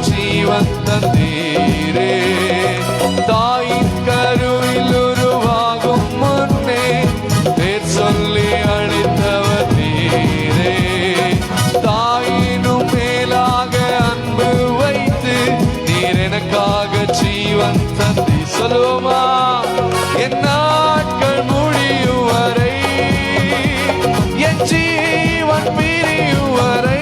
ஜீவன் தந்தீரே. தாயின் கருவில் உருவாகும் முன்னே பேர் சொல்லி அழைத்தவர் நீரே. தாயினும் மேலாக அன்பு வைத்து நீர் எனக்காக ஜீவன் தந்தி. சொல்லுவோமா? என் நாட்கள் முடியும் வரை, என் ஜீவன் பிரியும் வரை,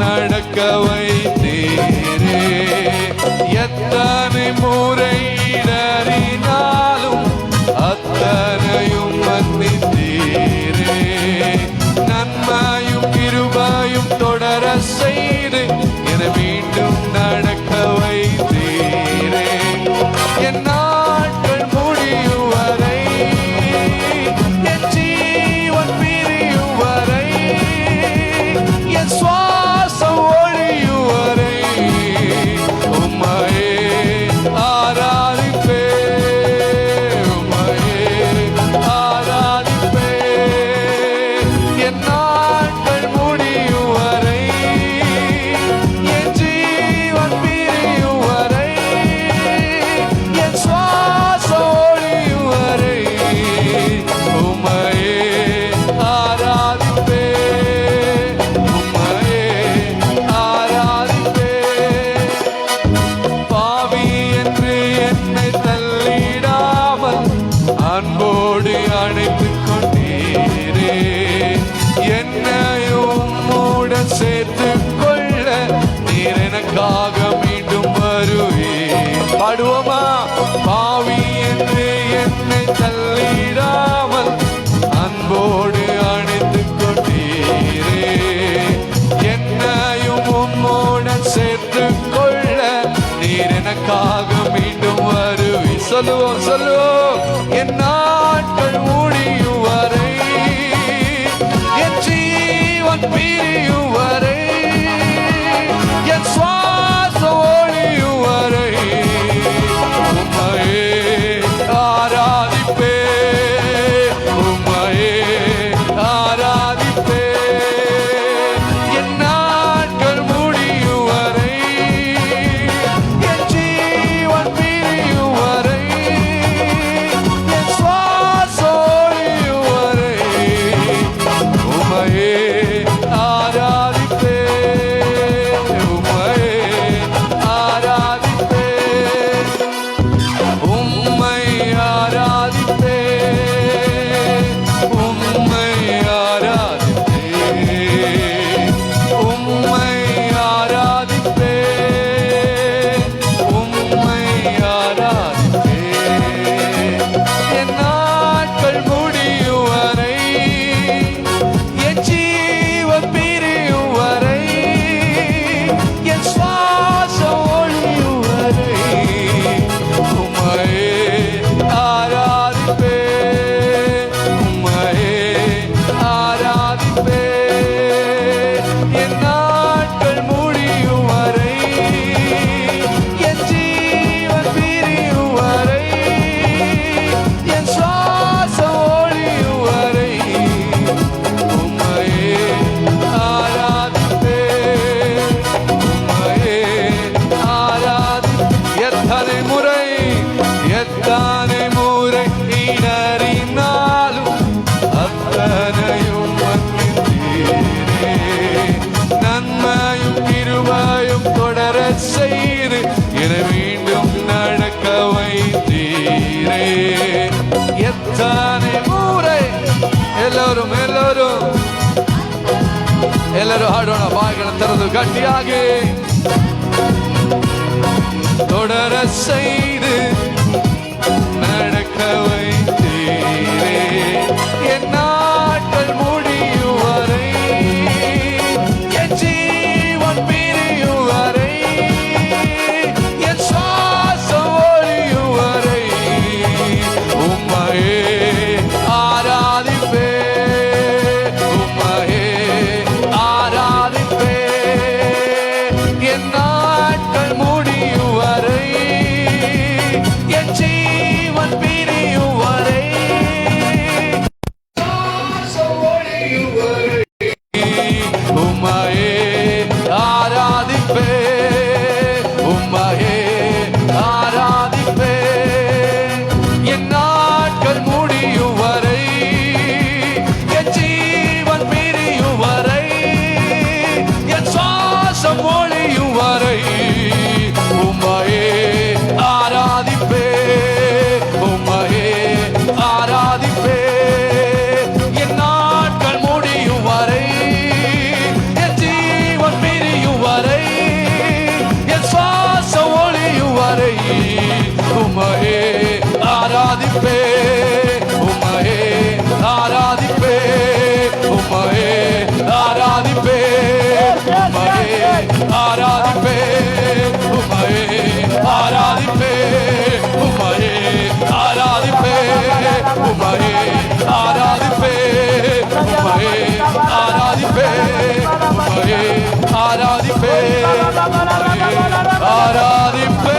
நடக்க வைத்தீரே. எத்தனை முறை இடறினாலும் அத்தனையும் மன்னித்தீரே. நன்மையும் கிருபையும் தொடர செய்து என்னை மீண்டும் நடக்க வைத்தீரே. என் நாட்கள் முடியும் வரை, என் ஜீவன் பிரியும் வரை, என் அன்போடு அணைத்துக் கொண்டீரே. என்னையும் உம்முடன் சேர்த்துக் கொள்ள நீர் எனக்காக மீண்டும் வருவீர். பாடுவோமா? பாவி என்று என்னை தள்ளிடாமல் அன்போடு அணைத்துக் கொண்டீரே. என்னையும் உம்முடன் சேர்த்துக் கொள்ள நீர் எனக்காக மீண்டும் வருவீர். சொல்லுவோம் சொல்லுவோம். என் நாட்கள் முடியும் வரை, என் ஜீவன் பிரியும் வரை, என் சுவாசம் ஒழியும் வரை உம்மையே ஆராதிப்பே, உம்மையே ஆராதிப்பே. என் நாட்கள் முடியும் வரை, ಎಲ್ಲರೂ ಎಲ್ಲರೂ ಹಾಡೋಣ ಬಾಯಿಗಳನ್ನು ತೆರೆದು ಗಟ್ಟಿಯಾಗಿ தொடர செய்து நடக்க வைத்தீரே என் நாட்கள் முடியும் வரை என் ஜீவன் பிரியும் வரை என் சுவாசம் ஒழியும் வரை உம்மையே ஆராதிப்பே உம்மையே ஆராதிப்பே என் நாட்கள் முடியும் வரை என் ஜீவன் பிரியும் வரை சுவாசம் ஒழியும் வரை உம்மையே ஆராதிப்பே உம்மையே ஆராதிப்பே என் நாட்கள் முடியும் வரை என் ஜீவன் பிரியும் வரை என் சுவாசம் ஒழியும் வரை உம்மையே ஆராதிப்பே உம்மையே ஆராதிப்பே என் நாட்கள் முடியும் வரை என் ஜீவன் பிரியும் வரை என் சுவாசம் ஒழியும் வரை உம்மையே ஆராதிப்பே உம்மையே ஆராதிப்பே உம்மையே ஆராதிப்பே உம்மையே ஆராதிப்பே உம்மையே ஆராதிப்பே உம்மையே ஆராதிப்பே உம்மையே ஆராதிப்பே உம்மையே ஆராதிப்பே உம்மையே ஆராதிப்பே ஆராதிப்பே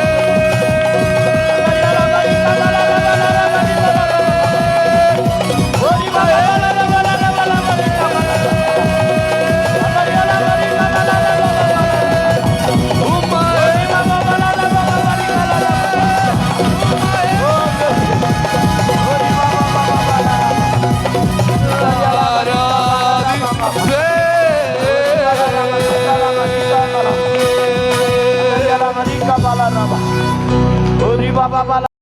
Baba